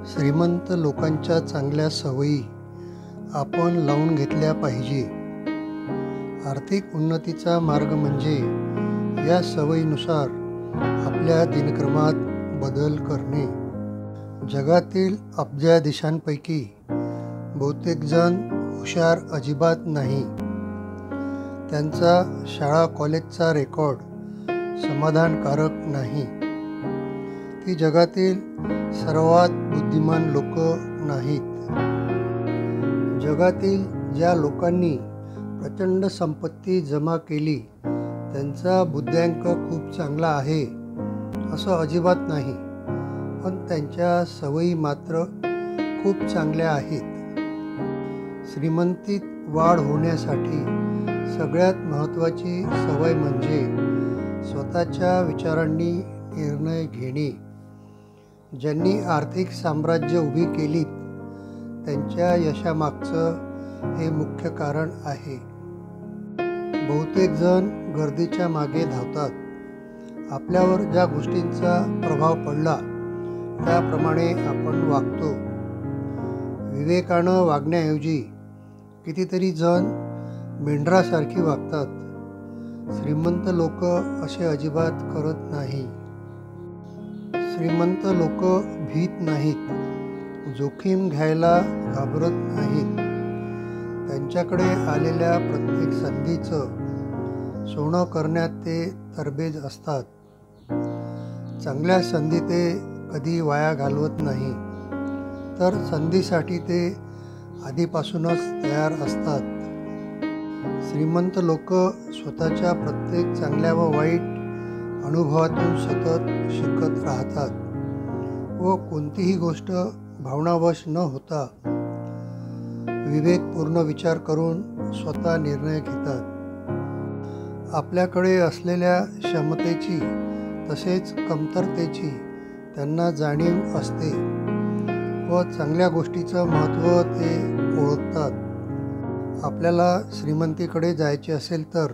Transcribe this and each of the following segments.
श्रीमंत लोकांच्या चांगल्या सवयी आपण लावून घेतल्या पाहिजे. आर्थिक उन्नतीचा मार्ग म्हणजे या सवयीनुसार आपल्या दिनक्रमात बदल करणे. जगातील अब्जाधीशांपैकी बहुतेक जण हुशार अजिबात नाही. त्यांचा शाळा कॉलेजचा रेकॉर्ड समाधानकारक नाही. ती जगातील सर्वात बुद्धिमान लोक नाहीत. जगातील ज्या लोकांनी प्रचंड संपत्ती जमा केली त्यांचा बुद्ध्यांक खूप चांगला आहे असं अजिबात नाही, पण त्यांच्या सवयी मात्र खूप चांगल्या आहेत. श्रीमंतीत वाढ होण्यासाठी सगळ्यात महत्त्वाची सवय म्हणजे स्वतःच्या विचारांनी निर्णय घेणे. ज्यांनी आर्थिक साम्राज्य उभी केलीत त्यांच्या यशामागचं हे मुख्य कारण आहे. बहुतेक जण गर्दीच्या मागे धावतात. आपल्यावर ज्या गोष्टींचा प्रभाव पडला त्याप्रमाणे आपण वागतो. विवेकानं वागण्याऐवजी कितीतरी जण मेंढरासारखी वागतात. श्रीमंत लोक असे अजिबात करत नाही. श्रीमंत लोक भीत नाहीत, जोखीम घ्यायला घाबरत नाहीत. त्यांच्याकडे आलेल्या प्रत्येक संधीचं सोनं करण्यात ते तरबेज असतात. चांगल्या संधी ते कधी वाया घालवत नाही, तर संधीसाठी ते आधीपासूनच तयार असतात. श्रीमंत लोक स्वतःच्या प्रत्येक चांगल्या व वाईट अनुभवातून सतत शिकत राहतात व कोणतीही गोष्ट भावनावश न होता विवेकपूर्ण विचार करून स्वतः निर्णय घेतात. आपल्याकडे असलेल्या क्षमतेची तसेच कमतरतेची त्यांना जाणीव असते व चांगल्या गोष्टीचं महत्त्व ते ओळखतात. आपल्याला श्रीमंतीकडे जायचे असेल तर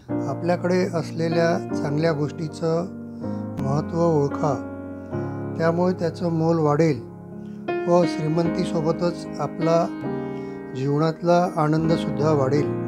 आपल्याकडे असलेल्या चांगल्या गोष्टीचं महत्त्व ओळखा. त्यामुळे त्याचं मोल वाढेल व श्रीमंतीसोबतच आपला जीवनातला आनंदसुद्धा वाढेल.